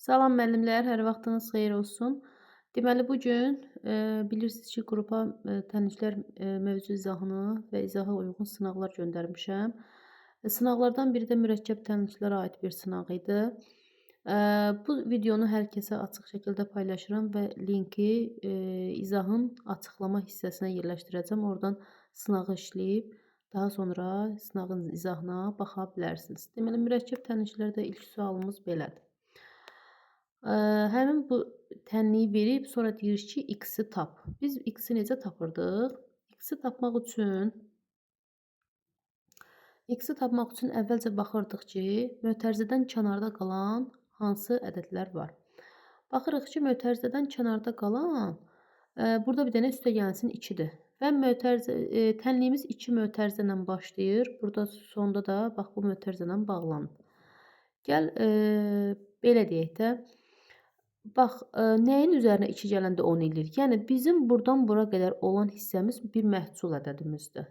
Salam müəllimlər, hər vaxtınız xeyir olsun. Deməli bu gün, bilirsiniz ki, qrupa, tənnliklər, mövzu izahını və izaha uyğun sınaqlar göndərmişəm. Sınaqlardan biri də mürəkkəb tənnliklərə aid bir sınaq idi. Bu videonu hər kəsə açıq şəkildə paylaşıram və linki, izahın açıqlama hissəsinə yerləşdirəcəm. Oradan sınağı işləyib, daha sonra sınağın izahına baxa bilərsiniz. Deməli, mürəkkəb tənnliklərdə ilk sualımız belədir. Həmin bu tənliyi verib, sonra deyir ki, x-i tap. Biz x-i necə tapırdıq? X-i tapmaq üçün əvvəlcə baxırdıq ki, mötərizədən kənarda qalan hansı ədədlər var. Baxırıq ki, mötərizədən kənarda qalan, burada bir dənə üstəgəlsin 2-dir və tənliyimiz 2 mötərizə ilə başlayır. Burada sonda da bax bu mötərizə ilə bağlanıb. Gəl, belə deyək də, bax, nəyin üzərinə 2 gələndə 10 eləyir? Yəni, bizim burdan bura qədər olan hissəmiz bir məhsul ədədimizdir.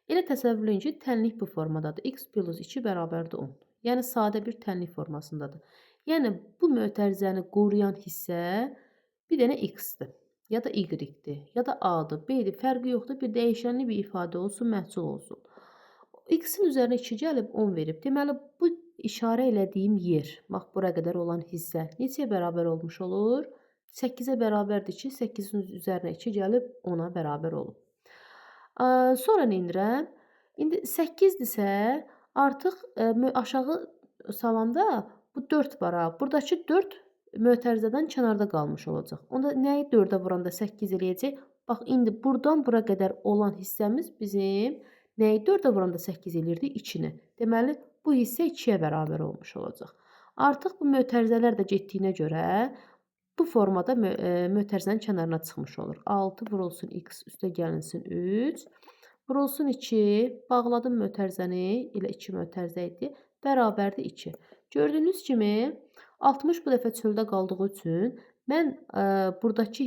Elə təsəvvür edin ki, tənlik bu formadadır. X plus 2 bərabərdir 10. Yəni, sadə bir tənlik formasındadır. Yəni, bu mötərizəni qoruyan hissə bir dənə X-dir, ya da Y-dir, ya da A-dır, B-dir, fərqi yoxdur. Bir dəyişənli bir ifadə olsun, məhsul olsun. X-in üzərinə 2 gəlib 10 verib. Deməli, bu işarə elədiyim yer, bax bura qədər olan hissə neçəyə bərabər olmuş olur? 8-ə bərabərdir ki, 8-in üzərinə 2 gəlib 10-a bərabər olub. Sonra nə edirəm? İndi 8-dirsə, artıq aşağı salanda bu 4 var ha. Buradakı 4 mötərizədən kənarda qalmış olacaq. Onda nəyi 4-ə vuranda 8 eləyəcək? Bax, indi burdan bura qədər olan hissəmiz bizim nəyi 4-ə vuranda 8 eləyirdi? 2-ni. Deməli, bu hissə 2-yə bərabər olmuş olacaq. Artıq bu mötərizələr də getdiyinə görə bu formada mötərizənin kənarına çıxmış olur. 6 vurulsun x üstə gəlinsin 3. Vurulsun 2. Bağladım mötərizəni. Elə 2 mötərizə idi. Bərabərdir 2. Gördüyünüz kimi 60 bu dəfə çöldə qaldığı üçün mən buradakı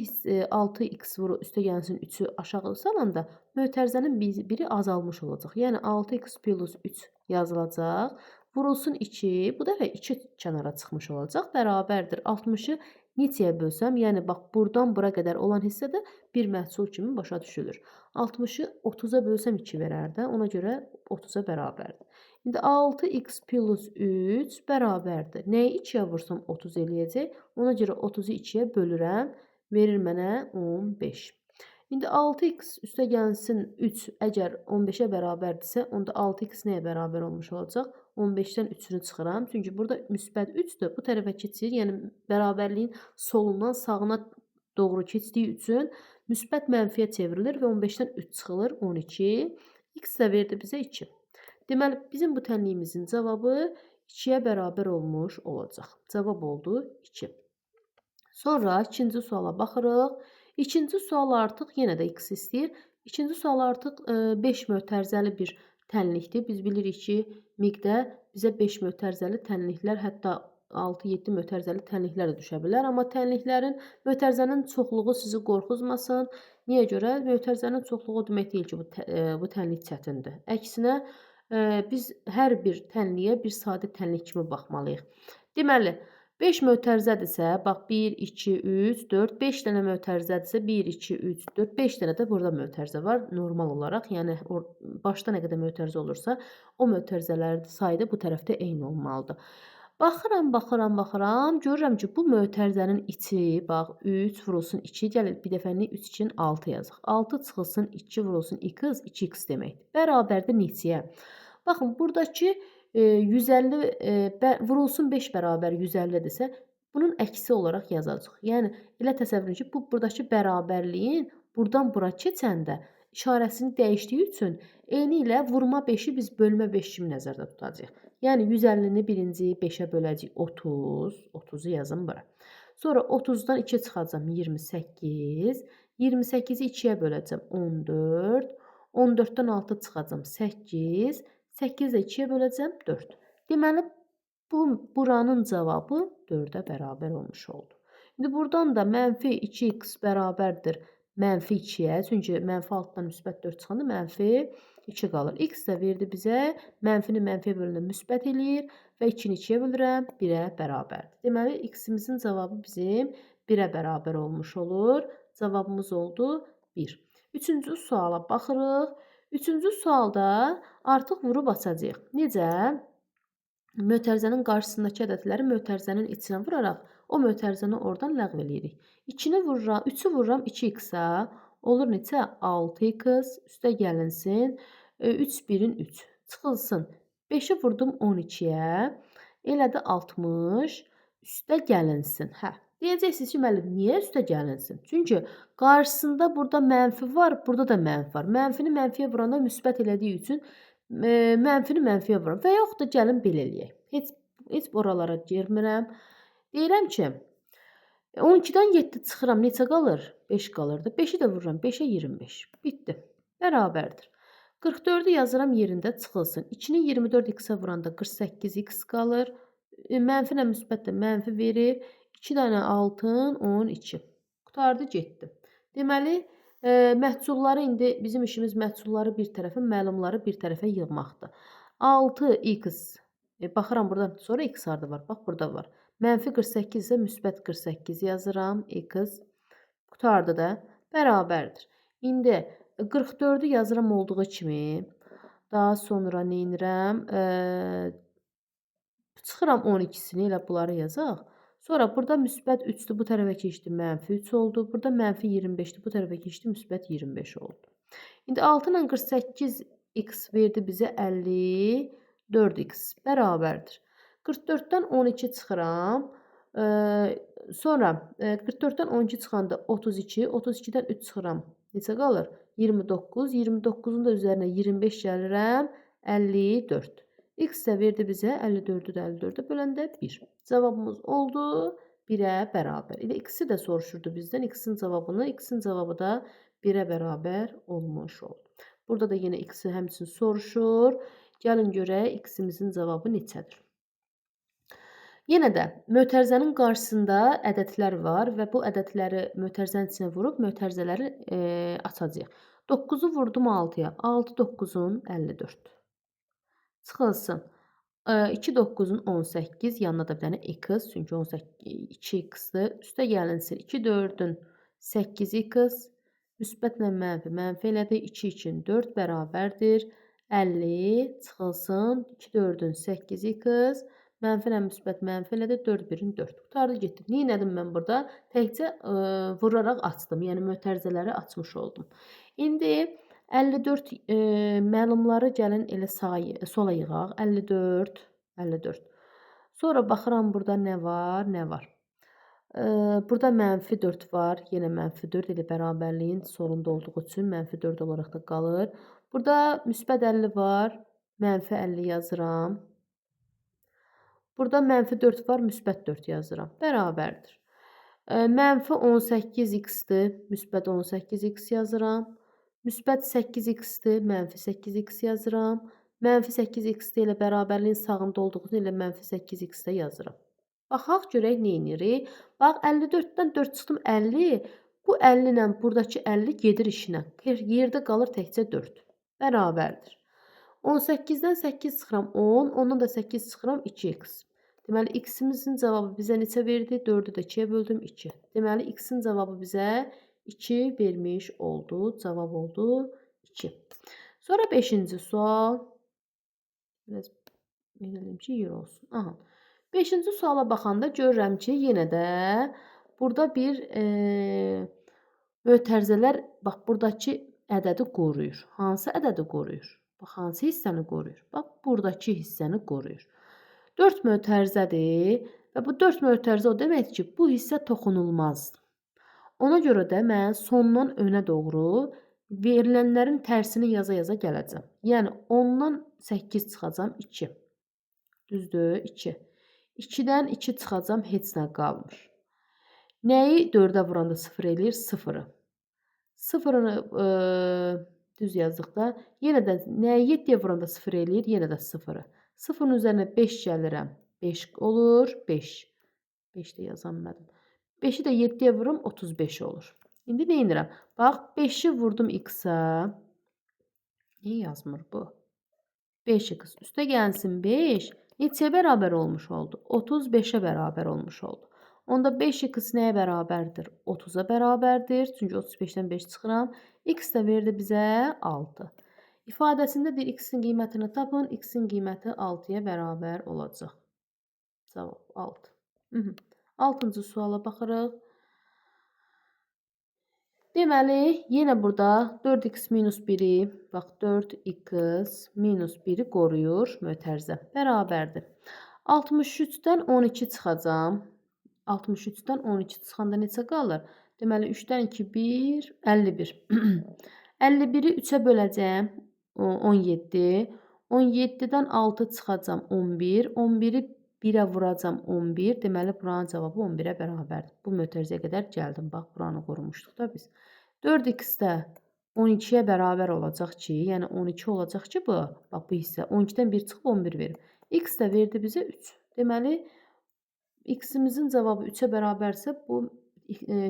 6x üstə gəlsin 3-ü aşağı salanda mötərizənin biri azalmış olacaq. Yəni 6x plus 3 yazılacaq. Vurulsun 2. Bu dəfə 2 kənara çıxmış olacaq. Bərabərdir 60-ı neçəyə bölsəm, yəni bax burdan bura qədər olan hissə də bir məhsul kimi başa düşülür. 60-ı 30-a bölsəm 2 verər də, ona görə 30-a bərabərdir. İndi 6x plus 3 bərabərdir. Nəyi 2-yə vursam 30 eləyəcək? Ona görə 30-u 2-yə bölürəm, verir mənə 15. İndi 6x üstə gəlsin 3 əgər 15-ə bərabərdirsə, onda 6x nəyə bərabər olmuş olacaq? 15-dən 3-ünü çıxıram. Çünki burada müsbət 3-dür. Bu tərəfə keçir. Yəni, bərabərliyin solundan sağına doğru keçdiyi üçün müsbət mənfiyə çevrilir və 15-dən 3 çıxılır. 12. X də verdi bizə 2. Deməli, bizim bu tənliyimizin cavabı 2-yə bərabər olmuş olacaq. Cavab oldu 2. Sonra ikinci suala baxırıq. İkinci sual artıq yenə də x istəyir. İkinci sual artıq 5 mötərizəli bir tənlikdir. Biz bilirik ki, miqdə bizə 5 mötərizəli tənliklər, hətta 6-7 mötərizəli tənliklər də düşə bilər. Amma mötərizənin çoxluğu sizi qorxuzmasın. Niyə görə? Mötərizənin çoxluğu o demək deyil ki, bu tənlik çətindir. Əksinə, biz hər bir tənliyə bir sadə tənlik kimi baxmalıyıq. Deməli, 5 mötərizədirsə, bax 1, 2, 3, 4, 5 dənə mötərizədirsə 1, 2, 3, 4, 5 dənə də burada mötərizə var normal olaraq. Yəni başda nə qədər mötərizə olursa, o mötərizələrin sayı da bu tərəfdə eyni olmalıdır. Baxıram, görürəm ki, bu mötərizənin içi, bax 3 vurulsun 2, gəlir bir dəfəlik 3, 2-nin 6 yazıq. 6 çıxılsın 2 vurulsun 2x, 2x deməkdir. Bərabərdir neçəyə? Baxın, buradakı 150 vurulsun 5 bərabər 150-dirsə, bunun əksi olaraq yazacaq. Yəni, elə təsəvvür edin ki, buradakı bərabərliyin buradan bura keçəndə işarəsini dəyişdiyi üçün eynilə vurma 5-i biz bölmə 5 kimi nəzərdə tutacağıq. Yəni, 150-ni birinci 5-ə böləcəyik 30, 30-u yazın bura. Sonra 30-dan 2 çıxacam 28, 28-i 2-yə böləcəm 14, 14-dən 6 çıxacam 8, 8 də 2-yə böləcəm 4. Deməli, buranın cavabı 4-ə bərabər olmuş oldu. İndi buradan da mənfi 2x bərabərdir mənfi 2-yə. Çünki mənfi altdan müsbət 4 çıxanda mənfi 2 qalır. X də verdi bizə mənfini mənfiyə bölündə müsbət eləyir və 2-ni 2-yə bölürəm, 1-ə bərabərdir. Deməli, X-imizin cavabı bizim 1-ə bərabər olmuş olur. Cavabımız oldu 1. Üçüncü suala baxırıq. Üçüncü sualda artıq vurub açacağıq. Necə? Mötərizənin qarşısındakı ədədləri mötərizənin içinə vuraraq o mötərizəni oradan ləğv eləyirik. 2-ni vururam, 3-ü vururam 2x-a. Olur neçə? 6x üstə gəlinsin. 3 1-in 3 çıxılsın. 5-i vurdum 12-yə. Elədi 60 üstə gəlinsin. Hə. Deyəcəksiniz ki, müəllim, niyə üstə gəlinsin? Çünki qarşısında burada mənfi var, burada da mənfi var. Mənfini mənfiyə vuranda müsbət elədiyi üçün mənfini mənfiyə vururam və yaxud da gəlin belə eləyək. Heç oralara girmirəm. Deyirəm ki, 12-dən 7 çıxıram, neçə qalır? 5 qalırdı. 5-i də vururam, 5-ə 25. Bitdi. Bərabərdir. 44-ü yazıram yerində çıxılsın. 2-ni 24x-ə vuranda 48x qalır. Mənfi ilə müsbət də mənfi verir. 2 dənə altın, 12. Qutardı, getdi. Deməli, məhsulları indi bizim işimiz məhsulları bir tərəfə, məlumları bir tərəfə yığmaqdır. 6x, baxıram burada, sonra x harda var? Bax, burada var. Mənfi 48 isə müsbət 48 yazıram. X qutardı da, bərabərdir. İndi 44-ü yazıram olduğu kimi. Daha sonra nə edirəm? Çıxıram 12-sini, elə bunları yazaq. Sonra burada müsbət 3-dür, bu tərəfə keçdi, mənfi 3 oldu. Burada mənfi 25-dir, bu tərəfə keçdi, müsbət 25 oldu. İndi 6 ilə 48x verdi bizə 54x bərabərdir. 44-dən 12 çıxıram. Sonra 44-dən 12 çıxanda 32, 32-dən 3 çıxıram. Neçə qalır? 29, 29-un da üzərinə 25 gəlirəm, 54. X də verdi bizə 54-ü də 54-ə böləndə 1. Cavabımız oldu 1-ə bərabər. İlə X-i də soruşurdu bizdən. X-in cavabını, X-in cavabı da 1-ə bərabər olmuş oldu. Burada da yenə X-i həmçinin soruşur. Gəlin görək X-imizin cavabı neçədir? Yenə də mötərizənin qarşısında ədədlər var və bu ədədləri mötərizənin içinə vurub mötərizələri açacağıq. 9-u vurdum 6-ya. 6 9-un 54. Çıxılsın. 2 9-un 18, yanına da bir dənə x, çünki 2x-dir. Üstə gəlinsin. 2 4-ün 8x, müsbətlə mənfi, mənfi elədi. 2 2-in 4 bərabərdir. 50 çıxılsın. 2 4-ün 8x, mənfi ilə müsbət mənfi elədi. 4 1-in 4. Qutardı, getdi. Nə etdim mən burada? Təkcə vuraraq açdım. Yəni mötərizələri açmış oldum. İndi 54 məlumları gəlin elə sola yığaq. 54, 54. Sonra baxıram burada nə var, nə var. Burada mənfi 4 var. Yenə mənfi 4 elə bərabərliyin solunda olduğu üçün mənfi 4 olaraq da qalır. Burada müsbət 50 var. Mənfi 50 yazıram. Burada mənfi 4 var. Müsbət 4 yazıram. Bərabərdir. Mənfi 18x-dir. Müsbət 18x yazıram. Müsbət 8x-dir, mənfi 8x yazıram. Mənfi 8x ilə bərabərliyin sağında olduğunu ilə mənfi 8x də yazıram. Baxaq görək nə edirik. Bax 54-dən 4 çıxdım 50. Bu 50 ilə buradakı 50 gedir işinə. Yerdə qalır təkcə 4. Bərabərdir. 18-dən 8 çıxıram 10, ondan da 8 çıxıram 2x. Deməli x-imizin cavabı bizə neçə verdi? 4-ü də 2-yə böldüm 2. Deməli x-in cavabı bizə 2 vermiş oldu. Cavab oldu 2. Sonra 5-ci sual. Biraz elədim ki, yer olsun. Aha. 5-ci suala baxanda görürəm ki, yenə də burada bir mötərizələr, bax, buradakı ədədi qoruyur. Hansı ədədi qoruyur? Bax, hansı hissəni qoruyur? Bax, buradakı hissəni qoruyur. 4 mötərizədir və bu 4 mötərizə o deməkdir ki, bu hissə toxunulmazdır. Ona görə də mən sondan önə doğru verilənlərin tərsini yaza-yaza gələcəm. Yəni 10-dan 8 çıxacam 2. Düzdür? 2. 2-dən 2 çıxacam, heç nə qalmır. Nəyi 4-ə vuranda 0 eləyir? 0-ı. 0-ını düz yazdıqda yenə də nəyi 7-yə vuranda 0 eləyir? Yenə də 0-ı. 0-ın üzərinə 5 gəlirəm. 5 olur. 5. 5 də yazamadım. 5-i də 7-yə vururum, 35 olur. İndi nə edirəm? Bax, 5-i vurdum x-a. Niyə yazmır bu? 5x üstə gəlsin 5 neçəyə bərabər olmuş oldu? 35-ə bərabər olmuş oldu. Onda 5x nəyə bərabərdir? 30-a bərabərdir. Çünki 35-dən 5 çıxıram. X də verdi bizə 6. İfadəsində deyir x-in qiymətini tapın. X-in qiyməti 6-ya bərabər olacaq. Cavab 6. 6-cı suala baxırıq. Deməli, yenə burada 4x minus 1-i, bax 4x minus 1-i qoruyur mötərizə. Bərabərdir. 63-dən 12 çıxacam. 63-dən 12 çıxanda neçə qalır? Deməli, 3-dən 2, 1, 51. 51-i 3-ə böləcəm, 17. 17-dən 6 çıxacam, 11. 11-i 1-ə vuracam, 11. Deməli, buranın cavabı 11-ə bərabərdir. Bu mötərizəyə qədər gəldim. Bax, buranı qorumuşduq da biz. 4x də 12-yə bərabər olacaq ki, yəni 12 olacaq ki, bax bu hissə 12-dən 1 çıxıb 11 verir. X də verdi bizə 3. Deməli, x-imizin cavabı 3-ə bərabərsə, bu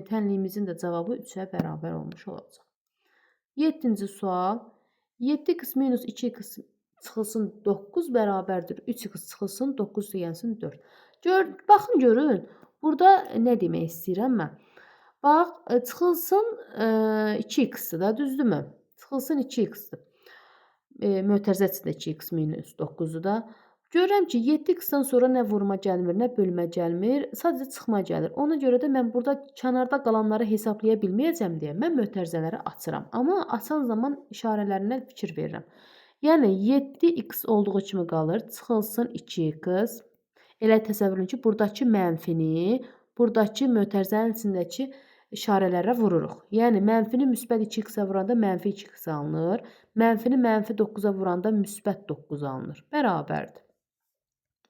tənliyimizin də cavabı 3-ə bərabər olmuş olacaq. 7-ci sual. 7x minus 2x çıxılsın 9 bərabərdir. 3x çıxılsın 9 gəlsin 4. Baxın görün, burada nə demək istəyirəm mən? Bax, çıxılsın 2x-dir da, düzdürmü? Çıxılsın 2x-dir. Mötərizə içində 2x minus 9-dur da. Görürəm ki, 7x-dən sonra nə vurma gəlmir, nə bölmə gəlmir, sadəcə çıxma gəlir. Ona görə də mən burada kənarda qalanları hesablaya bilməyəcəm deyə mən mötərizələri açıram. Amma açan zaman işarələrindən fikir verirəm. Yəni 7x olduğu kimi qalır, çıxılsın 2x. Elə təsəvvür edin ki, buradakı mənfini, buradakı mötərizənin içindəki işarələrə vururuq. Yəni, mənfini müsbət 2x-ə vuranda mənfi 2x alınır. Mənfini mənfi 9-a vuranda müsbət 9 alınır. Bərabərdir.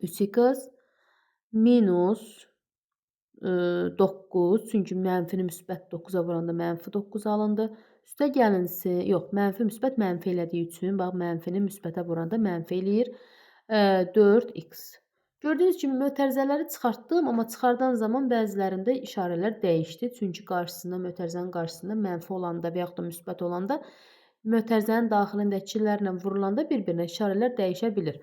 3x minus 9. Çünki mənfini müsbət 9-a vuranda mənfi 9 alındı. Üstə gəlinsin. Yox, mənfi müsbət mənfi elədiyi üçün, bax, mənfini müsbətə vuranda mənfi eləyir. 4x. Gördüyünüz kimi mötərizələri çıxartdım, amma çıxardan zaman bəzilərində işarələr dəyişdi. Çünki qarşısında, mötərizənin qarşısında mənfi olanda və yaxud da müsbət olanda mötərizənin daxilindəkilərlə vurulanda bir-birinə işarələr dəyişə bilir.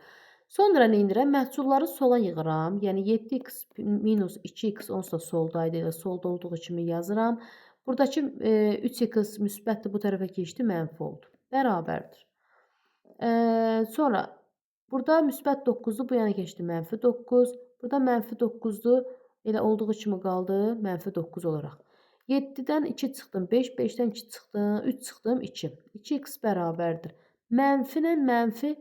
Sonra nə edirəm? Məhsulları sola yığıram. Yəni 7x minus 2x onsuz da soldaydı, solda olduğu kimi yazıram. Buradakı 3x müsbətdir, bu tərəfə keçdi, mənfi oldu. Bərabərdir. Sonra burada müsbət 9-dur, bu yana keçdi mənfi 9. Burada mənfi 9-dur, elə olduğu kimi qaldı, mənfi 9 olaraq. 7-dən 2 çıxdım, 5, 5-dən 2 çıxdım, 3 çıxdım, 2. 2x bərabərdir. Mənfi ilə mənfi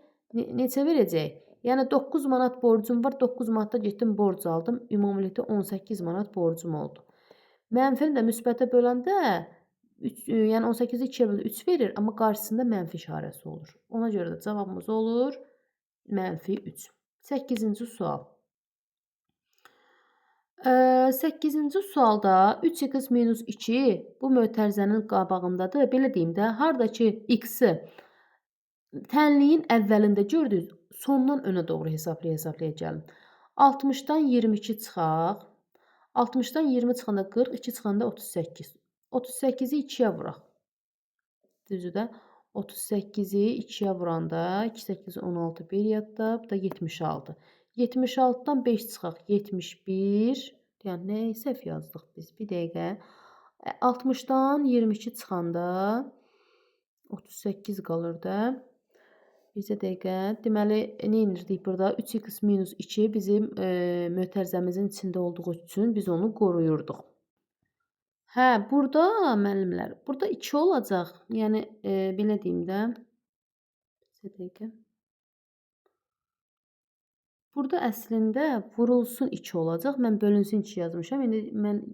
neçə verəcək? Yəni 9 manat borcum var, 9 manatda getdim borc aldım, ümumilikdə 18 manat borcum oldu. Mənfini də müsbətə böləndə, yəni 18-i 2-yə böləndə 3 verir, amma qarşısında mənfi işarəsi olur. Ona görə də cavabımız olur mənfi 3. 8-ci sual. 8-ci sualda 3x minus 2 bu mötərizənin qabağındadır. Belə deyim də, harada ki x-i tənliyin əvvəlində gördünüz, sondan önə doğru hesablaya gəlin. 60-dan 22 çıxaq. 60-dan 20 çıxanda 40, 2 çıxanda 38. 38-i 2-yə vuraq. Düzdür də? 38-i 2-yə vuranda 2, 8, 16, 1 yadda, bu da 76. 76-dan 5 çıxaq, 71. Yəni, nə səhv yazdıq biz? Bir dəqiqə. 60-dan 22 çıxanda 38 qalır da. Bizə dəqiqə. Deməli, nə inirdik burada? 3x minus 2 bizim mötərizəmizin içində olduğu üçün biz onu qoruyurduq. Hə, burada müəllimlər, burada 2 olacaq. Yəni, belə deyim də. Bir dəqiqə. Burada əslində vurulsun 2 olacaq. Mən bölünsün 2 yazmışam. İndi mən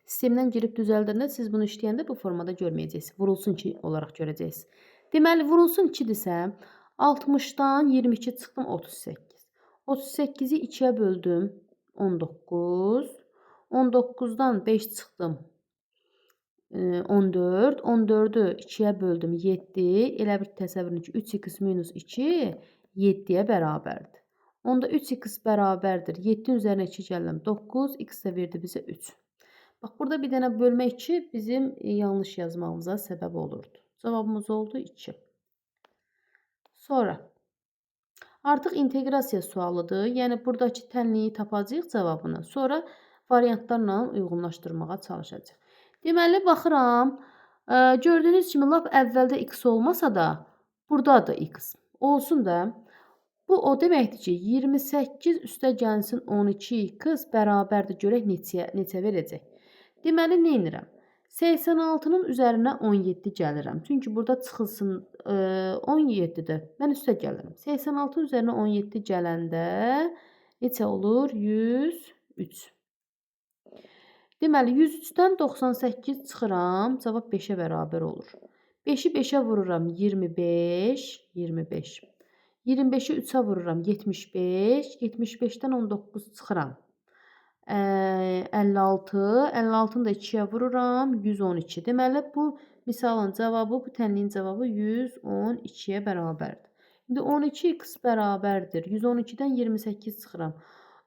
sistemdən girib düzəldəndə siz bunu işləyəndə bu formada görməyəcəksiniz. Vurulsun 2 olaraq görəcəksiniz. Deməli, vurulsun 2-dirsə, 60-dan 22 çıxdım 38. 38-i 2-yə böldüm 19. 19-dan 5 çıxdım 14. 14-ü 2-yə böldüm 7. Elə bir təsəvvür edin ki, 3x minus 2 7-yə bərabərdir. Onda 3x bərabərdir. 7-nin üzərinə 2 gəldim 9. X də verdi bizə 3. Bax, burada bir dənə bölmə 2 bizim yanlış yazmamıza səbəb olurdu. Cavabımız oldu 2. Sonra artıq inteqrasiya sualıdır. Yəni buradakı tənliyi tapacağıq cavabını. Sonra variantlarla uyğunlaşdırmağa çalışacağıq. Deməli baxıram, gördüyünüz kimi lap əvvəldə x olmasa da, burdadır x. Olsun da. Bu o deməkdir ki, 28 üstəgəlsin 12x bərabərdir. Görək neçə verəcək. Deməli, nə edirəm? 86-nın üzərinə 17 gəlirəm. Çünki burada çıxılsın 17-dir. Mən üstə gəlirəm. 86-nın üzərinə 17 gələndə neçə olur? 103. Deməli, 103-dən 98 çıxıram. Cavab 5-ə bərabər olur. 5-i 5-ə vururam 25. 25-i 3-ə vururam 75. 75-dən 19 çıxıram. 56. 56-nı da 2-yə vururam 112. Deməli, bu misalın cavabı, bu tənliyin cavabı 112-yə bərabərdir. İndi 12x bərabərdir. 112-dən 28 çıxıram.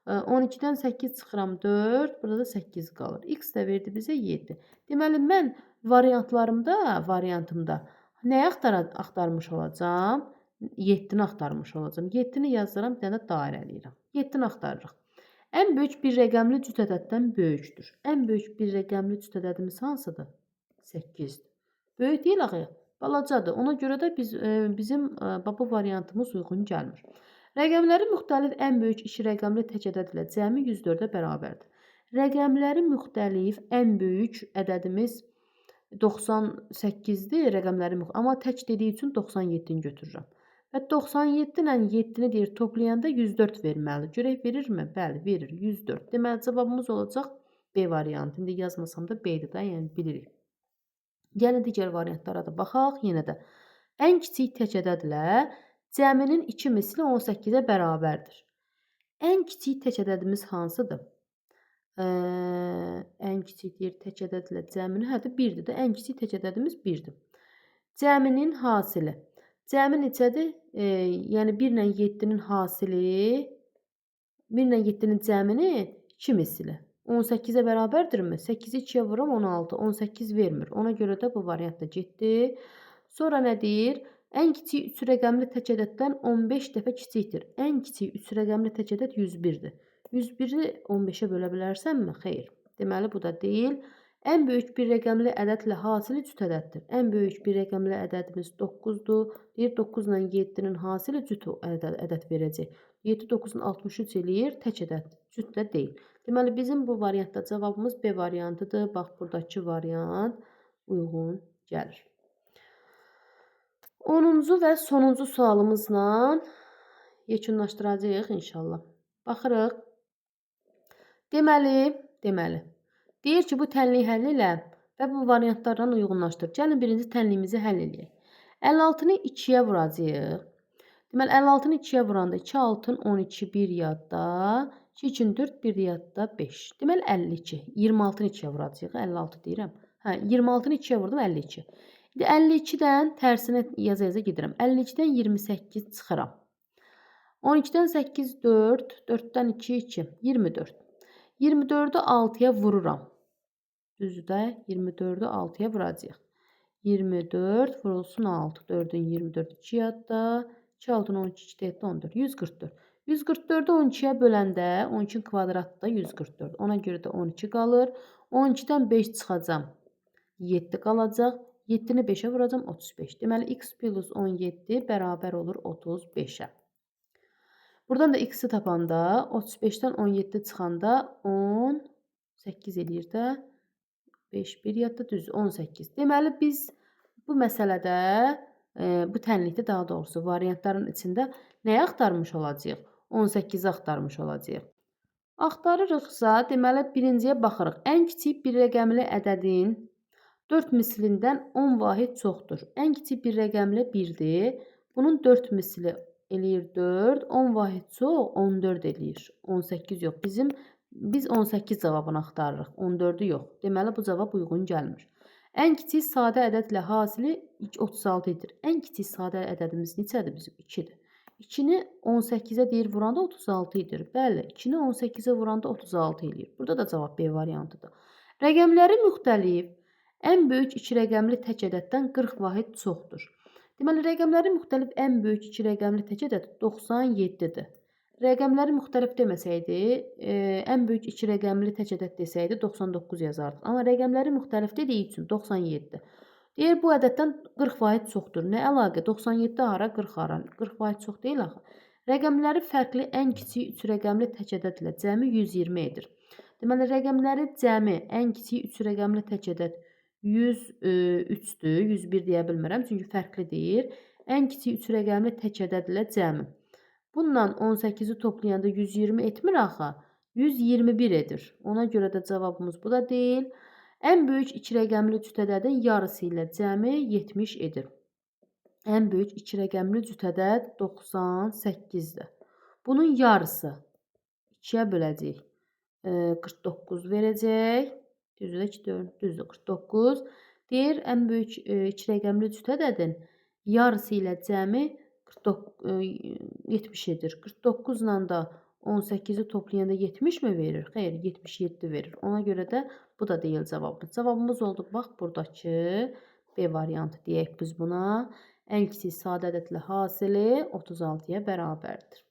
12-dən 8 çıxıram 4. Burada da 8 qalır. X də verdi bizə 7. Deməli, mən variantımda nəyi axtarmış olacağam? 7-ni axtarmış olacağam. 7-ni yazıram, bir dənə dairə eləyirəm. 7-ni axtarırıq. Ən böyük bir rəqəmli cüt ədəddən böyükdür. Ən böyük bir rəqəmli cüt ədədimiz hansıdır? 8-dir. Böyük deyil axı, balacadır. Ona görə də bizim bu variantımız uyğun gəlmir. Rəqəmləri müxtəlif ən böyük iki rəqəmli tək ədəd ilə cəmi 104-ə bərabərdir. Rəqəmləri müxtəlif ən böyük ədədimiz 98-dir, amma tək dediyi üçün 97-ni götürürəm. Və 97 ilə 7-ni deyir toplayanda 104 verməlidir. Görək verirmi? Bəli, verir. 104. Deməli, cavabımız olacaq B variantı. İndi yazmasam da B-dir də, yəni bilirik. Gəlin digər variantlara da baxaq. Yenə də ən kiçik tək ədədlə cəminin 2 misli 18-ə bərabərdir. Ən kiçik tək ədədimiz hansıdır? Ən kiçik deyir tək ədədlə cəminin, hətta 1-dir də. Ən kiçik tək ədədimiz 1-dir. Cəminin hasili. Cəmi neçədir? Yəni 1 ilə 7-nin hasili, 1 ilə 7-nin cəminin 2 misli. 18-ə bərabərdirmi? 8-i 2-yə vururam 16. 18 vermir. Ona görə də bu variant da getdi. Sonra nə deyir? Ən kiçik 3 rəqəmli tək ədəddən 15 dəfə kiçikdir. Ən kiçik 3 rəqəmli tək ədəd 101-dir. 101-i 15-ə bölə bilərsənmi? Xeyr. Deməli, bu da deyil. Ən böyük bir rəqəmli ədədlə hasili cüt ədəddir. Ən böyük bir rəqəmli ədədimiz 9-dur. Deyir 9 ilə 7-nin hasili cüt ədəd verəcək. 7 9-un 63 eləyir, tək ədəd, cüt də deyil. Deməli, bizim bu variantda cavabımız B variantıdır. Bax, buradakı variant uyğun gəlir. 10-cu və sonuncu sualımızla yekunlaşdıracağıq inşallah. Baxırıq. Deməli. Deyir ki, bu tənliyi həll elə və bu variantlarla uyğunlaşdır. Gəlin birinci tənliyimizi həll eləyək. 56-nı 2-yə vuracağıq. Deməli, 56-nı 2-yə vuranda 2 6-ın 12, 1 yadda, 2 2-nin 4, 1 yadda 5. Deməli, 52. 26-nı 2-yə vuracağıq. 56 deyirəm. 26-nı 2-yə vurdum, 52. İndi 52-dən tərsinə yaza gedirəm. 52-dən 28 çıxıram. 12-dən 8, 4, 4-dən 2, 2, 24. 24-ü 6-ya vururam. Düzdür də, 24-ü 6-ya vuracağıq. 24 vurulsun 6. 4-ün 24 2 yadda. 2 6-ın 12, 2 yadda 14. 144. 144-ü 12-yə böləndə 12 kvadratda 144. Ona görə də 12 qalır. 12-dən 5 çıxacam. 7 qalacaq. 7-ni 5-ə vuracam 35. Deməli, x plus 17 bərabər olur 35-ə. Buradan da x-i tapanda 35-dən 17 çıxanda 18 eləyir də. 5, 1 yadda düz 18. Deməli, biz bu məsələdə, bu tənlikdə daha doğrusu variantların içində nəyi axtarmış olacağıq? 18-i axtarmış olacağıq. Axtarırıqsa, deməli, birinciyə baxırıq. Ən kiçik bir rəqəmli ədədin 4 mislindən 10 vahid çoxdur. Ən kiçik bir rəqəmli 1-dir. Bunun 4 misli eləyir 4. 10 vahid çox 14 eləyir. 18 yox. Biz 18 cavabını axtarırıq. 14-ü yox. Deməli, bu cavab uyğun gəlmir. Ən kiçik sadə ədədlə hasili 36 edir. Ən kiçik sadə ədədimiz neçədir bizim? 2-dir. 2-ni 18-ə deyir vuranda 36 edir. Bəli, 2-ni 18-ə vuranda 36 edir. Burada da cavab B variantıdır. Rəqəmləri müxtəlif. Ən böyük 2 rəqəmli tək ədəddən 40 vahid çoxdur. Deməli, rəqəmlərin müxtəlif ən böyük 2 rəqəmli tək ədəd 97-dir. Rəqəmləri müxtəlif deməsəydi, ən böyük 2 rəqəmli tək ədəd desəydi 99 yazardıq. Amma rəqəmləri müxtəlif dediyi üçün 97. Deyir, bu ədəddən 40% çoxdur. Nə əlaqə? 97 hara, 40 hara? 40% çox deyil axı. Rəqəmləri fərqli ən kiçik 3 rəqəmli tək ədədlə cəmi 120 edir. Deməli, rəqəmləri cəmi ən kiçik 3 rəqəmli tək ədəd 103-dür, 101 deyə bilmirəm, çünki fərqlidir. Ən kiçik 3 rəqəmli tək ədədlə cəmi. Bununla 18-i toplayanda 120 etmir axı, 121 edir. Ona görə də cavabımız bu da deyil. Ən böyük 2 rəqəmli cüt ədədin yarısı ilə cəmi 70 edir. Ən böyük 2 rəqəmli cüt ədəd 98-dir. Bunun yarısı 2-yə böləcəyik. 49 verəcək. Düzdür, 2, 4, düzdür, 49. Deyir, ən böyük 2 rəqəmli cüt ədədin yarısı ilə cəmi 70 edir. 49 ilə də 18-i toplayanda 70 mi verir? Xeyr, 77 verir. Ona görə də bu da deyil cavabımız. Cavabımız oldu, bax, buradakı B variantı deyək biz buna. Ən kiçik sadə ədədlə hasili 36-ya bərabərdir.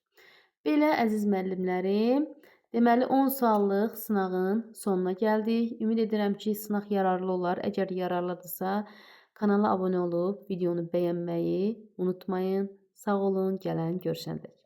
Belə, əziz müəllimlərim, deməli 10 sallıq sınağın sonuna gəldik. Ümid edirəm ki, sınaq yararlı olar. Əgər yararlıdırsa, kanala abunə olub videonu bəyənməyi unutmayın. Sağ olun, gələn görüşəndə.